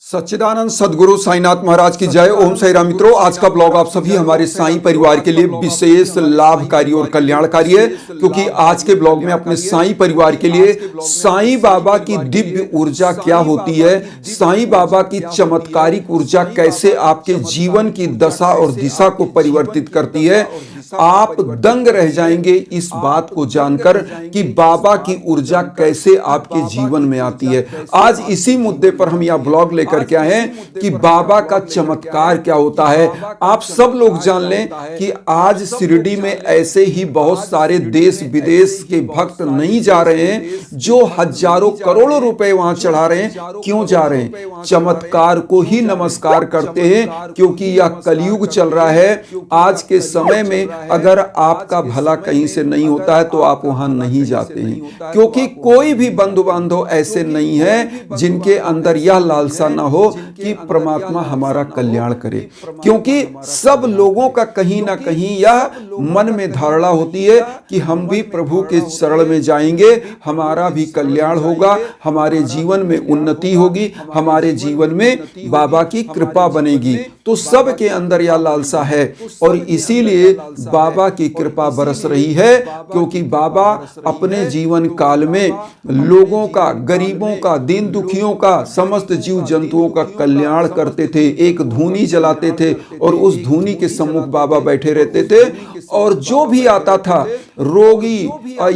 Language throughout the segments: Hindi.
सच्चिदानंद सदगुरु साईनाथ महाराज की जय। ओम साई राम। मित्रों, आज का ब्लॉग आप सभी हमारे साईं परिवार के लिए विशेष लाभकारी और कल्याणकारी है, क्योंकि आज के ब्लॉग में अपने साईं परिवार के लिए साईं बाबा की दिव्य ऊर्जा क्या होती है, साईं बाबा की चमत्कारिक ऊर्जा कैसे आपके जीवन की दशा और दिशा को परिवर्तित करती है, आप दंग रह जाएंगे इस बात को जानकर कि बाबा की ऊर्जा कैसे आपके जीवन में आती है। आज इसी मुद्दे पर हम यह ब्लॉग लेकर के आए हैं कि बाबा का चमत्कार क्या होता है। आप सब लोग जान लें कि आज शिरडी में ऐसे ही बहुत सारे देश विदेश के भक्त नहीं जा रहे हैं जो हजारों करोड़ों रुपए वहां चढ़ा रहे हैं। क्यों जा रहे हैं? चमत्कार को ही नमस्कार करते हैं, क्योंकि यह कलयुग चल रहा है। आज के समय में अगर आपका भला कहीं से नहीं होता है तो आप वहां नहीं जाते हैं, क्योंकि कोई भी बंधु बांधव ऐसे नहीं है जिनके अंदर यह लालसा ना हो कि परमात्मा हमारा कल्याण करे। क्योंकि सब लोगों का कहीं ना कहीं यह मन में धारणा होती है कि हम भी प्रभु के शरण में जाएंगे, हमारा भी कल्याण होगा, हमारे जीवन में उन्नति होगी, हमारे जीवन में बाबा की कृपा बनेगी। तो सब के अंदर यह लालसा है और इसीलिए बाबा की कृपा बरस रही है, क्योंकि बाबा अपने जीवन काल में लोगों का, गरीबों का, दीन दुखियों का, समस्त जीव जंतुओं का कल्याण करते थे। एक धूनी जलाते थे और उस धूनी के सम्मुख बाबा बैठे रहते थे, और जो भी आता था रोगी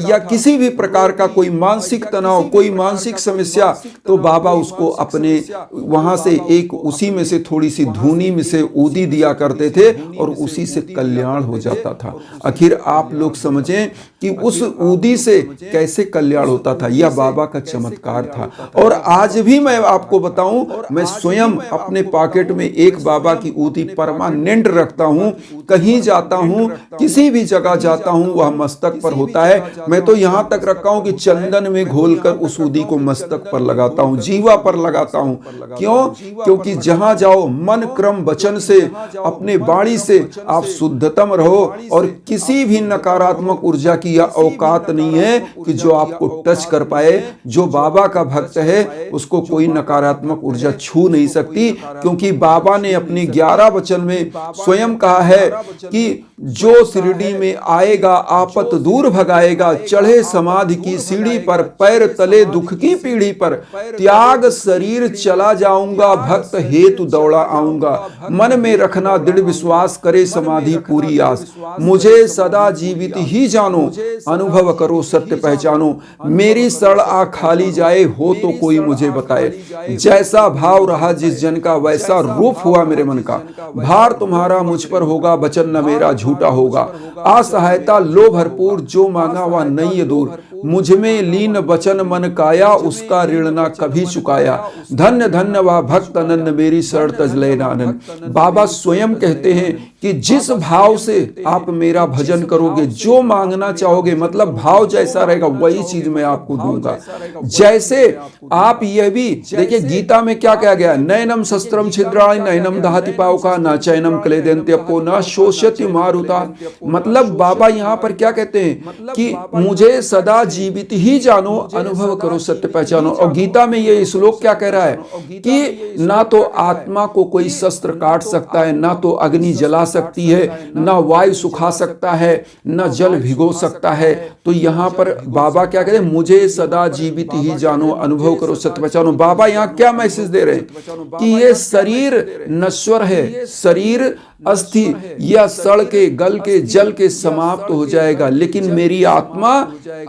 या किसी भी प्रकार का कोई मानसिक तनाव, कोई मानसिक समस्या, तो बाबा उसको अपने वहां से एक उसी में से थोड़ी सी धूनी में से ऊदी दिया करते थे और उसी से कल्याण हो जाता था। आखिर आप लोग समझें कि उस ऊदी से कैसे कल्याण होता था। यह बाबा का चमत्कार था। और आज भी मैं आपको बताऊं, मैं स्वयं अपने पॉकेट में एक बाबा की ऊदी परमानेंट रखता हूं। कहीं जाता हूं, किसी भी जगह जाता हूं, वह मस्तक पर होता है। मैं तो यहां तक रखा हूं कि चंदन में घोलकर उस ऊदी को मस्तक पर लगाता हूं, जीवा पर लगाता हूं। क्यों? क्योंकि जहां जाओ मन क्रम वचन से, अपने वाणी से आप शुद्धतम रहो, और किसी भी नकारात्मक ऊर्जा की यह औकात नहीं है कि जो आपको टच कर पाए। जो बाबा का भक्त है उसको कोई नकारात्मक ऊर्जा छू नहीं सकती, क्योंकि बाबा ने अपने 11 वचन में स्वयं कहा है कि जो शिरडी में आएगा आपत दूर भगाएगा, चढ़े समाधि की सीढ़ी पर, पैर तले दुख की पीढ़ी पर, त्याग शरीर चला जाऊंगा, भक्त हेतु दौड़ा आऊंगा, मन में रखना दृढ़ विश्वास, करे समाधि पूरी आस, मुझे सदा जीवित ही जानो, अनुभव करो सत्य पहचानो, मेरी शरण आ खाली जाए, हो तो कोई मुझे बताए, जैसा भाव रहा जिस जन का वैसा रूप हुआ मेरे मन का, भार तुम्हारा मुझ पर होगा, वचन न मेरा झूठा होगा, असहायता लो भरपूर, जो मांगा वह नहीं है दूर, मुझ में लीन वचन मन काया, उसका ऋण ना कभी चुकाया, धन्य धन्य वह भक्त अनन्य, मेरी शरण तज ले नानन। बाबा स्वयं कहते हैं कि जिस भाव से आप मेरा भजन करोगे, जो मांगना चाहोगे, मतलब भाव जैसा रहेगा वही चीज मैं आपको दूंगा। जैसे आप यह भी देखिए, गीता में क्या कहा गया, नयनम शस्त्रम छिद्राणि नयनम दहति पावका, न चैनम क्लेदन्त्यपो न शोष्यति मारुता। मतलब बाबा यहाँ पर क्या कहते हैं कि मुझे सदा जीवित ही जानो, अनुभव करो सत्य पहचानो। और गीता में ये श्लोक क्या कह रहा है कि ना तो आत्मा को कोई शस्त्र काट सकता है, ना तो अग्नि जला सकती है, ना वायु सुखा सकता है, ना जल भिगो सकता है। तो यहाँ पर बाबा क्या कहते हैं, मुझे सदा जीवित ही जानो, अनुभव करो सत्य पहचानो। बाबा यहाँ क्या मैसेज दे रहे हैं कि ये शरीर नश्वर है, शरीर अस्थि या सड़ के, गल के, जल के समाप्त हो जाएगा, लेकिन मेरी आत्मा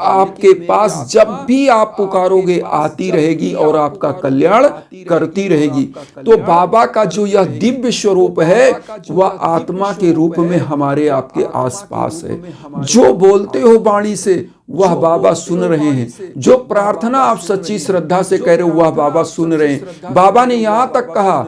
आपके पास जब भी आप पुकारोगे आती रहेगी और आपका कल्याण करती रहेगी। तो बाबा का जो यह दिव्य स्वरूप है वह आत्मा के रूप में हमारे आपके आसपास है। जो बोलते हो वाणी से वह बाबा सुन रहे हैं, जो प्रार्थना आप सच्ची श्रद्धा से कह रहे हो वह बाबा सुन रहे हैं। बाबा ने यहां तक कहा,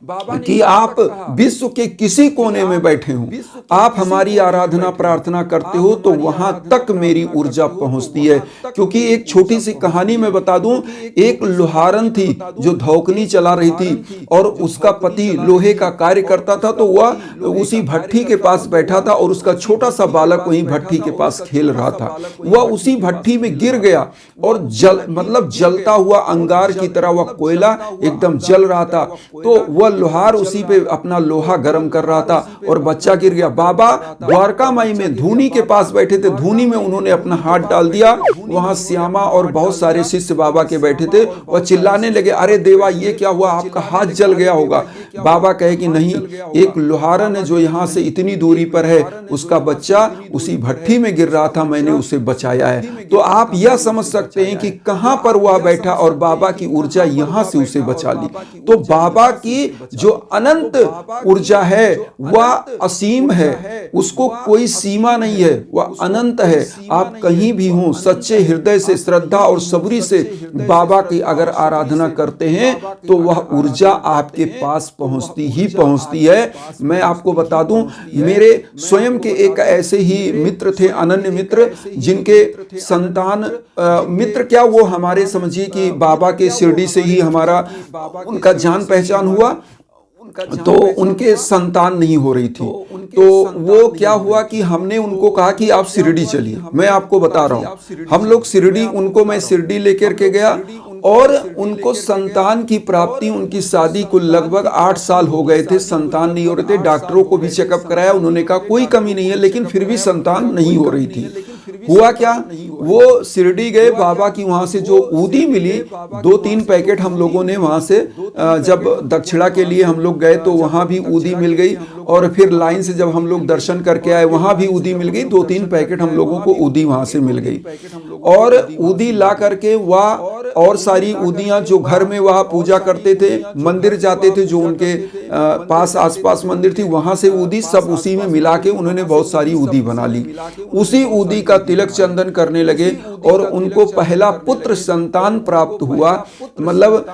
कि आप विश्व के किसी कोने में बैठे हो, आप हमारी आराधना प्रार्थना करते हो तो वहां तक मेरी ऊर्जा पहुंचती है। क्योंकि एक छोटी सी कहानी मैं बता दूं, एक लोहारन थी जो धौकनी चला रही थी और उसका पति लोहे का कार्य करता था, तो वह उसी भट्ठी के पास बैठा था और उसका छोटा सा बालक वहीं भट्ठी के पास खेल रहा था। वह उसी भट्ठी में गिर गया और जलता हुआ अंगार की तरह वह कोयला एकदम जल रहा था। तो वह लोहार उसी पे अपना लोहा गर्म कर रहा था और बच्चा गिर गया। बाबा द्वारका माई में धूनी के पास बैठे थे, धूनी में उन्होंने अपना हाथ डाल दिया। वहां श्यामा और बहुत सारे शिष्य बाबा के बैठे थे। वह चिल्लाने लगे, अरे देवा ये क्या हुआ, आपका हाथ जल गया होगा। बाबा कहे कि नहीं, एक लोहारन है जो यहाँ से इतनी दूरी पर है, उसका बच्चा उसी भट्ठी में गिर रहा था, मैंने उसे बचाया है। तो आप यह समझ सकते हैं कि कहां पर वह बैठा और बाबा की ऊर्जा यहां से उसे बचा ली। तो बाबा की जो अनंत ऊर्जा है वह असीम है, उसको कोई सीमा नहीं है, वह अनंत है। आप कहीं भी हो, सच्चे हृदय से श्रद्धा और सबरी से बाबा की अगर आराधना करते हैं तो वह ऊर्जा आपके पास पहुंचती ही पहुंचती है। मैं आपको बता दूं, मेरे स्वयं के एक ऐसे ही मित्र थे, अनन्य मित्र, जिनके संतान मित्र क्या, वो हमारे समझिए कि बाबा के शिरडी से ही हमारा उनका जान पहचान हुआ। तो उनके संतान नहीं हो रही थी, तो वो क्या हुआ कि हमने उनको कहा कि आप शिरडी चलिए। मैं आपको बता रहा हूँ, हम लोग शिरडी, उनको मैं शिरडी लेकर के गया और उनको संतान की प्राप्ति, उनकी शादी को लगभग 8 साल हो गए थे, संतान नहीं हो रहे थे। डॉक्टरों को भी चेकअप कराया, उन्होंने कहा कोई कमी नहीं है, लेकिन फिर भी संतान नहीं हो रही थी। हुआ क्या, वो शिरडी गए, बाबा की वहां से जो ऊदी मिली, 2-3 पैकेट हम लोगों ने वहां से, जब दक्षिणा के लिए हम लोग गए तो वहां भी ऊदी मिल गई, और फिर लाइन से जब हम लोग दर्शन करके आए वहां भी ऊदी मिल गई। 2-3 पैकेट हम लोगों को ऊदी वहां से मिल गई, और ऊदी ला करके वह और सारी ऊदियां जो घर में वह पूजा करते थे, मंदिर जाते थे जो उनके पास आसपास मंदिर थी, वहां से ऊदी सब उसी में मिला के उन्होंने बहुत सारी ऊदी बना ली। उसी ऊदी का तिलक चंदन करने लगे और उनको पहला पुत्र संतान प्राप्त हुआ। मतलब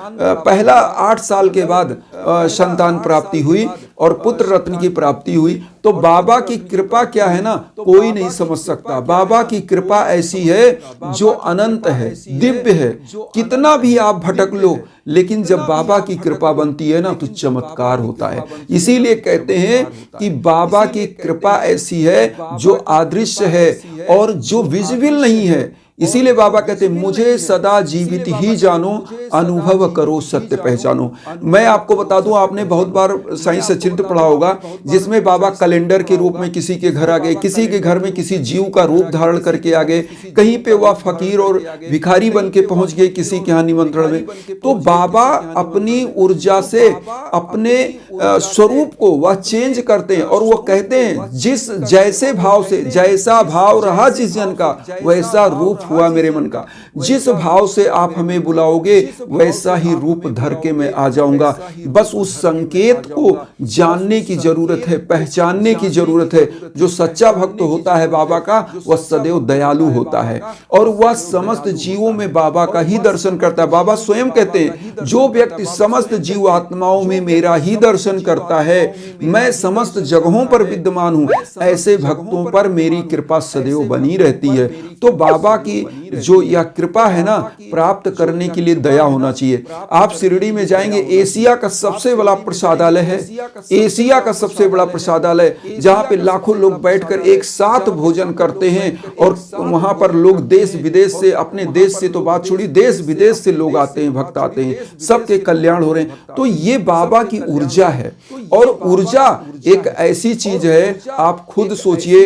पहला 8 साल के बाद संतान प्राप्ति हुई और पुत्र रत्न की प्राप्ति हुई। तो बाबा की कृपा क्या है ना, कोई नहीं समझ सकता। बाबा की कृपा ऐसी है जो अनंत है, दिव्य है। कितना भी आप भटक लो, लेकिन जब बाबा की कृपा बनती है ना तो चमत्कार होता है। इसीलिए कहते हैं कि बाबा की कृपा ऐसी है जो अदृश्य है और जो विजिबल नहीं है। इसीलिए बाबा कहते हैं, मुझे सदा जीवित ही जानो, अनुभव करो सत्य पहचानो। मैं आपको बता दूं, आपने बहुत बार साईं सच्चिदानंद पढ़ा होगा, जिसमें बाबा कैलेंडर के रूप में किसी के घर आ गए, किसी के घर में किसी जीव का रूप धारण करके आ गए, कहीं पे वह फकीर और भिखारी बन के पहुंच गए किसी के यहाँ निमंत्रण में। तो बाबा अपनी ऊर्जा से अपने स्वरूप को वह चेंज करते हैं, और वो कहते हैं जिस जैसे भाव से, जैसा भाव रहा जिस जन का वैसा रूप हुआ मेरे मन का। जिस भाव से आप हमें बुलाओगे वैसा ही रूप धर के मैं आ जाऊंगा। बस उस संकेत को जानने की जरूरत है, पहचानने की जरूरत है। जो सच्चा भक्त होता है बाबा का, वह सदैव दयालु होता है और वह समस्त जीवों में बाबा का ही दर्शन करता है। बाबा स्वयं कहते हैं, जो व्यक्ति समस्त जीव आत्माओं में मेरा ही दर्शन करता है, मैं समस्त जगहों पर विद्यमान हूं, ऐसे भक्तों पर मेरी कृपा सदैव बनी रहती है। तो बाबा की जो यह कृपा है ना, प्राप्त करने के लिए दया होना चाहिए। आप शिरडी में जाएंगे, एशिया का सबसे बड़ा प्रसादालय है, एशिया का सबसे बड़ा प्रसादालय, जहां पे लाखों लोग बैठकर एक साथ भोजन करते हैं, और वहां पर लोग देश विदेश से, अपने देश से तो बात छोड़ी, देश विदेश से लोग आते हैं, भक्त आते हैं, सबके कल्याण हो रहे हैं। तो ये बाबा की ऊर्जा है, और ऊर्जा एक ऐसी चीज है, आप खुद सोचिए,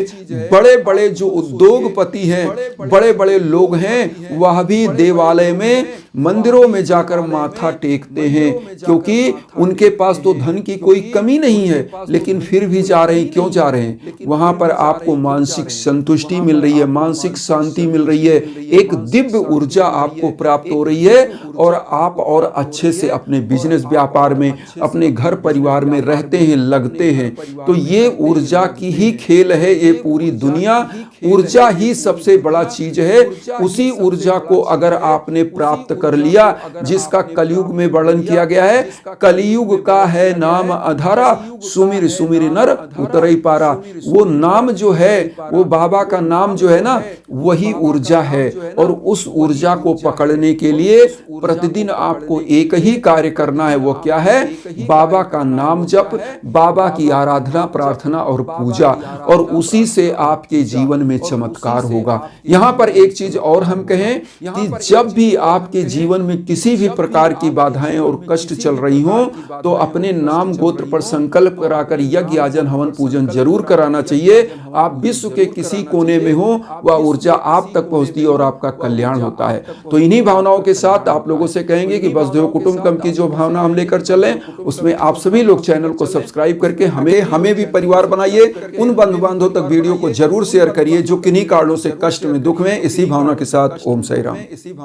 बड़े बड़े जो उद्योगपति हैं, बड़े बड़े लोग हैं, वह भी देवालय में, मंदिरों में जाकर माथा टेकते हैं, क्योंकि उनके पास तो धन की कोई कमी नहीं है, लेकिन फिर भी जा रहे हैं। क्यों जा रहे हैं? वहां पर आपको मानसिक संतुष्टि मिल रही है, मानसिक शांति मिल रही है, एक दिव्य ऊर्जा आपको प्राप्त हो रही है, और आप और अच्छे से अपने बिजनेस व्यापार में, अपने घर परिवार में रहते हैं, लगते हैं। तो ये ऊर्जा की ही खेल है ये पूरी दुनिया। ऊर्जा ही सबसे बड़ा चीज है। उसी ऊर्जा को अगर आपने प्राप्त कर लिया, जिसका कलयुग में वर्णन किया गया है। कलयुग का है नाम अधारा, सुमिर सुमिर नर उतरई पारा। वो नाम जो है, वो बाबा का नाम जो है ना, वही ऊर्जा है। और उस ऊर्जा को पकड़ने के लिए प्रतिदिन आपको एक ही कार्य करना है। वो क्या है? बाबा का नाम जप, बाबा की आराधना, प्रार्थना और पूजा, और उसी से आपके जीवन में चमत्कार होगा। यहाँ पर एक चीज और हम कहें कि जब भी आपके जीवन में किसी भी प्रकार की बाधाएं और कष्ट चल रही हों, तो अपने नाम गोत्र पर संकल्प कराकर यज्ञ याजन हवन पूजन जरूर कराना चाहिए। आप विश्व के किसी कोने में हो, वह ऊर्जा आप तक पहुंचती है और आपका कल्याण होता है। तो इन्हीं भावनाओं के साथ आप लोगों से कहेंगे कि वसुधैव कुटुंबकम की जो भावना हम लेकर चलें, उसमें आप सभी लोग चैनल को सब्सक्राइब करके हमें भी परिवार बनाइए। उन बंधु बांधवों तक वीडियो को जरूर शेयर करिए जो किन्हीं कारणों से कष्ट में, दुख में। इसी भावना के साथ ओम साई राम।